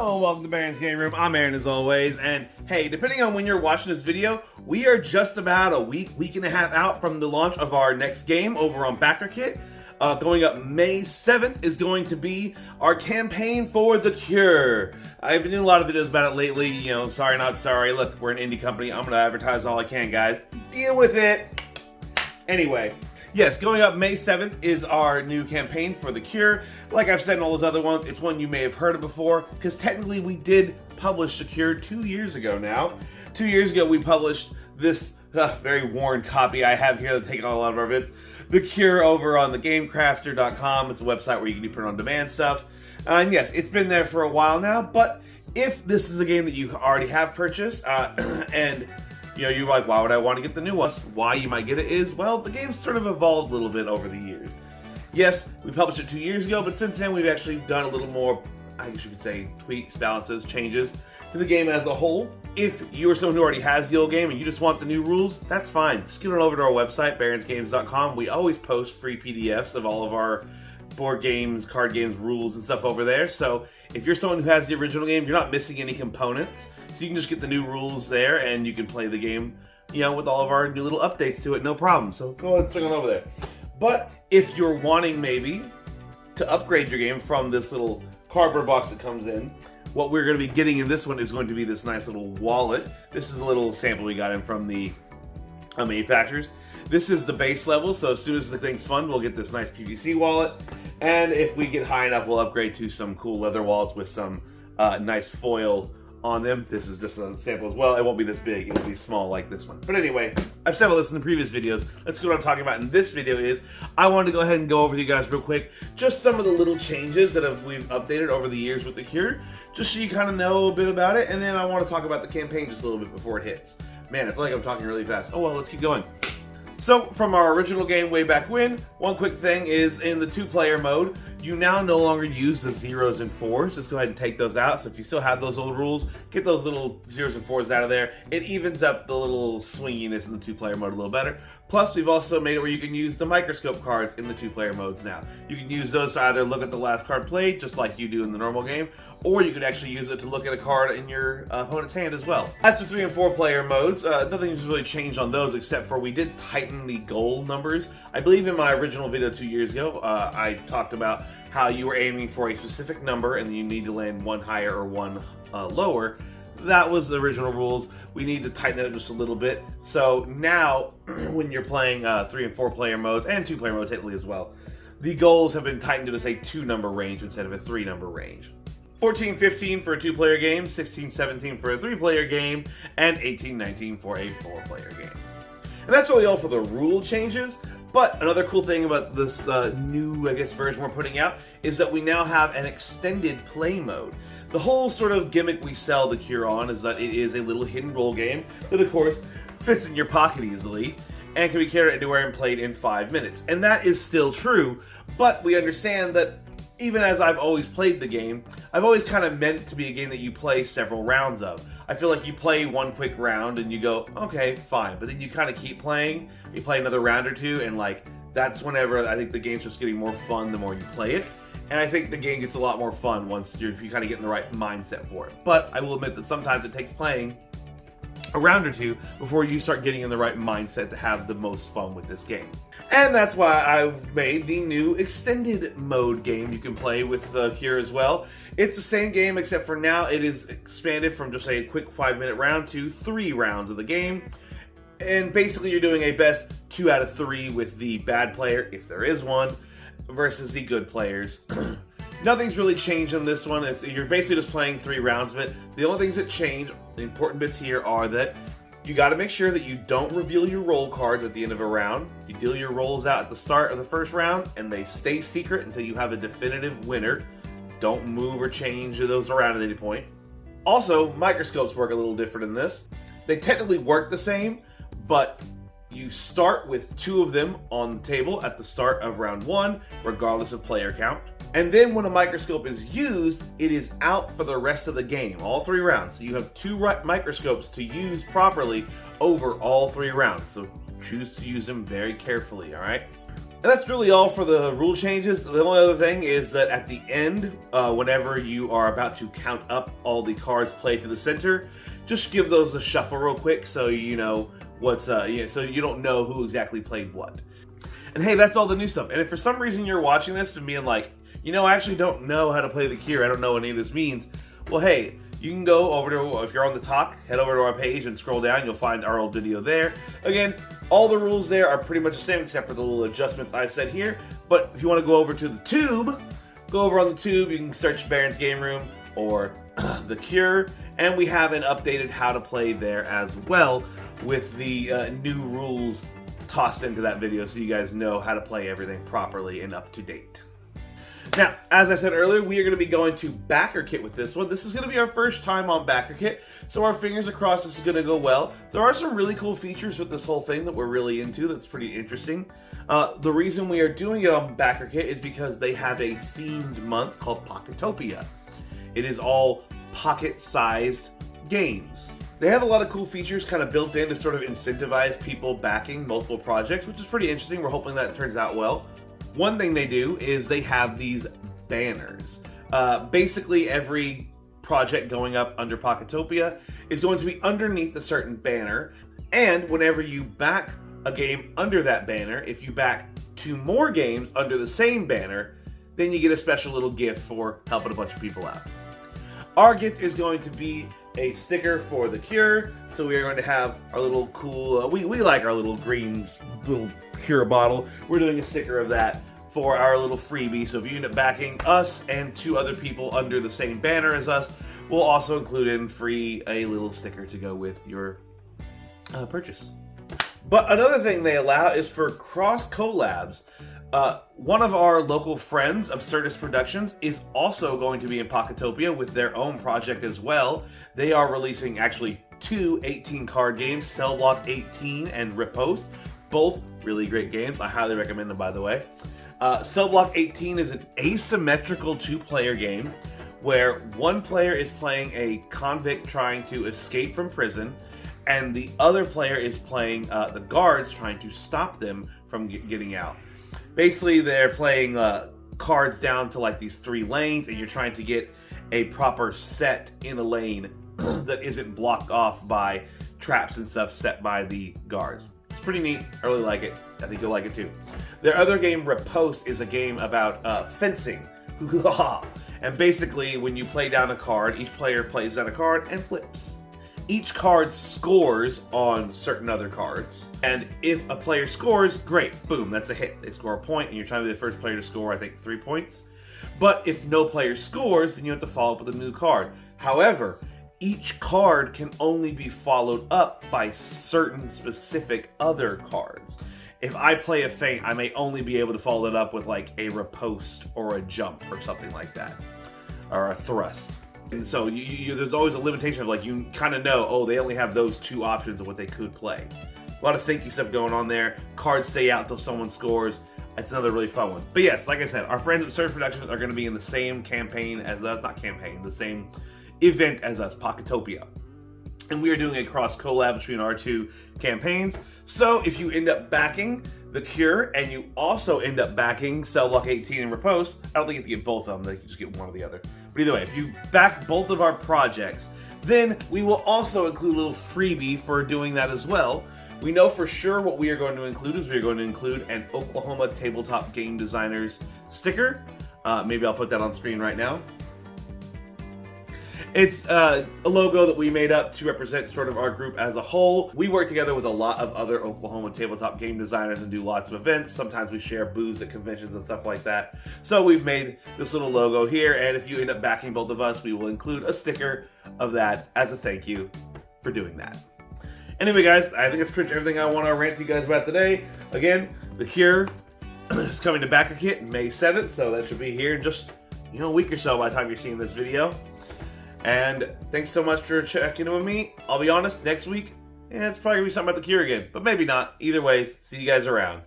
Hello, welcome to Baron's Game Room. I'm Aaron as always, and hey, depending on when you're watching this video, we are just about a week and a half out from the launch of our next game over on Backerkit. Going up May 7th is going to be our campaign for The Cure. I've been doing a lot of videos about it lately, you know, sorry not sorry. Look, we're an indie company, I'm gonna advertise all I can, guys. Deal with it! Anyway. Yes, going up May 7th is our new campaign for The Cure. Like I've said in all those other ones, it's one you may have heard of before, because technically we did publish The Cure 2 years ago now. 2 years ago we published this very worn copy I have here that take on a lot of our bits. The Cure over on thegamecrafter.com. It's a website where you can do print-on-demand stuff. And yes, it's been there for a while now, but if this is a game that you already have purchased, and you know, you're like, why would I want to get the new ones? Why you might get it is, well, the game's sort of evolved a little bit over the years. Yes, we published it 2 years ago, but since then we've actually done a little more, I guess you could say, tweaks, balances, changes to the game as a whole. If you are someone who already has the old game and you just want the new rules, that's fine. Just get on over to our website, baronsgames.com. We always post free PDFs of all of our board games, card games, rules, and stuff over there. So if you're someone who has the original game, you're not missing any components. So you can just get the new rules there and you can play the game, you know, with all of our new little updates to it, no problem. So go ahead and swing on over there. But if you're wanting maybe to upgrade your game from this little cardboard box that comes in, what we're going to be getting in this one is going to be this nice little wallet. This is a little sample we got in from the manufacturers. This is the base level, so as soon as the thing's fun, we'll get this nice PVC wallet. And if we get high enough, we'll upgrade to some cool leather wallets with some nice foil on them. This is just a sample as well. It won't be this big, it'll be small like this one. But anyway, I've said all this in the previous videos. Let's go what I'm talking about in this video is, I wanted to go ahead and go over to you guys real quick, just some of the little changes that we've updated over the years with The Cure, just so you kind of know a bit about it, and then I want to talk about the campaign just a little bit before it hits. Man, I feel like I'm talking really fast. Oh well, let's keep going. So, from our original game way back when, one quick thing is in the two-player mode, you now no longer use the 0s and 4s. Just go ahead and take those out. So if you still have those old rules, get those little 0s and 4s out of there. It evens up the little swinginess in the two-player mode a little better. Plus, we've also made it where you can use the microscope cards in the two-player modes now. You can use those to either look at the last card played, just like you do in the normal game, or you could actually use it to look at a card in your opponent's hand as well. As for 3 and 4 player modes, nothing's really changed on those except for we did tighten the goal numbers. I believe in my original video 2 years ago, I talked about how you were aiming for a specific number and you need to land one higher or one lower. That was the original rules. We need to tighten it up just a little bit. So now, when you're playing 3 and 4 player modes, and 2 player mode technically as well, the goals have been tightened to say 2 number range instead of a 3 number range. 14-15 for a 2-player game, 16-17 for a 3-player game, and 18-19 for a 4-player game. And that's really all for the rule changes. But another cool thing about this new, I guess, version we're putting out is that we now have an extended play mode. The whole sort of gimmick we sell The Cure on is that it is a little hidden role game that, of course, fits in your pocket easily and can be carried anywhere and played in 5 minutes. And that is still true, but we understand that even as I've always played the game, I've always kind of meant it to be a game that you play several rounds of. I feel like you play one quick round and you go, okay, fine. But then you kind of keep playing, you play another round or two, and like, that's whenever I think the game's just getting more fun the more you play it. And I think the game gets a lot more fun once you kind of get in the right mindset for it. But I will admit that sometimes it takes playing a round or two before you start getting in the right mindset to have the most fun with this game. And that's why I've made the new extended mode game you can play with here as well. It's the same game except for now it is expanded from just a quick 5-minute round to 3 rounds of the game. And basically you're doing a best 2 out of 3 with the bad player, if there is one, versus the good players. Nothing's really changed on this one. You're basically just playing 3 rounds of it. The only things that change, the important bits here, are that you got to make sure that you don't reveal your roll cards at the end of a round. You deal your rolls out at the start of the first round, and they stay secret until you have a definitive winner. Don't move or change those around at any point. Also, microscopes work a little different in this. They technically work the same, but you start with 2 of them on the table at the start of round 1, regardless of player count. And then when a microscope is used, it is out for the rest of the game, all 3 rounds. So you have 2 microscopes to use properly over all 3 rounds. So choose to use them very carefully, all right? And that's really all for the rule changes. The only other thing is that at the end, whenever you are about to count up all the cards played to the center, just give those a shuffle real quick so you know what's, so you don't know who exactly played what. And hey, that's all the new stuff. And if for some reason you're watching this and being like, I actually don't know how to play the cure, I don't know what any of this means, well, hey, you can go over to, if you're on the talk, head over to our page and scroll down. You'll find our old video there. Again, all the rules there are pretty much the same except for the little adjustments I've said here. But if you want to go over to the tube, go over on the tube. You can search Baron's Game Room or the Cure. And we have an updated how to play there as well with the new rules tossed into that video so you guys know how to play everything properly and up to date. Now, as I said earlier, we are going to be going to Backerkit with this one. This is going to be our first time on Backerkit, so our fingers are crossed this is going to go well. There are some really cool features with this whole thing that we're really into that's pretty interesting. The reason we are doing it on Backerkit is because they have a themed month called Pocketopia. It is all pocket-sized games. They have a lot of cool features kind of built in to sort of incentivize people backing multiple projects, which is pretty interesting. We're hoping that turns out well. One thing they do is they have these banners. Basically, every project going up under Pocketopia is going to be underneath a certain banner. And whenever you back a game under that banner, if you back 2 more games under the same banner, then you get a special little gift for helping a bunch of people out. Our gift is going to be a sticker for the Cure. So we are going to have our little cool, we like our little green little Cure bottle. We're doing a sticker of that for our little freebie. So if you end up backing us and 2 other people under the same banner as us, we'll also include in free a little sticker to go with your purchase. But another thing they allow is for cross collabs. One of our local friends, Absurdist Productions, is also going to be in Pocketopia with their own project as well. They are releasing actually 2 18-card games, Cell Block 18 and Riposte. Both really great games. I highly recommend them, by the way. Cell Block 18 is an asymmetrical 2-player game where one player is playing a convict trying to escape from prison, and the other player is playing the guards trying to stop them from getting out. Basically, they're playing cards down to like these 3 lanes, and you're trying to get a proper set in a lane that isn't blocked off by traps and stuff set by the guards. It's pretty neat. I really like it. I think you'll like it too. Their other game, Riposte, is a game about fencing. And basically, when you play down a card, each player plays down a card and flips. Each card scores on certain other cards. And if a player scores, great, boom, that's a hit. They score a point, and you're trying to be the first player to score, I think, 3 points. But if no player scores, then you have to follow up with a new card. However, each card can only be followed up by certain specific other cards. If I play a feint, I may only be able to follow it up with like a riposte or a jump or something like that. Or a thrust. And so there's always a limitation of like, you kind of know, oh, they only have those 2 options of what they could play. A lot of thinky stuff going on there. Cards stay out until someone scores. It's another really fun one. But yes, like I said, our friends at Surge Productions are going to be in the same campaign as us. Not campaign, the same event as us, Pocketopia. And we are doing a cross collab between our 2 campaigns. So if you end up backing the Cure and you also end up backing Cell Block 18 and Riposte, I don't think you have to get both of them. You can just get one or the other. But either way, if you back both of our projects, then we will also include a little freebie for doing that as well. We know for sure what we are going to include is we are going to include an Oklahoma Tabletop Game Designers sticker. Maybe I'll put that on screen right now. It's a logo that we made up to represent sort of our group as a whole. We work together with a lot of other Oklahoma tabletop game designers and do lots of events. Sometimes we share booths at conventions and stuff like that. So we've made this little logo here, and if you end up backing both of us, we will include a sticker of that as a thank you for doing that. Anyway, guys, I think that's pretty much everything I want to rant to you guys about today. Again, The Cure is coming to Backerkit May 7th, so that should be here in just a week or so by the time you're seeing this video. And thanks so much for checking in with me. I'll be honest, next week, it's probably going to be something about The Cure again, but maybe not. Either way, see you guys around.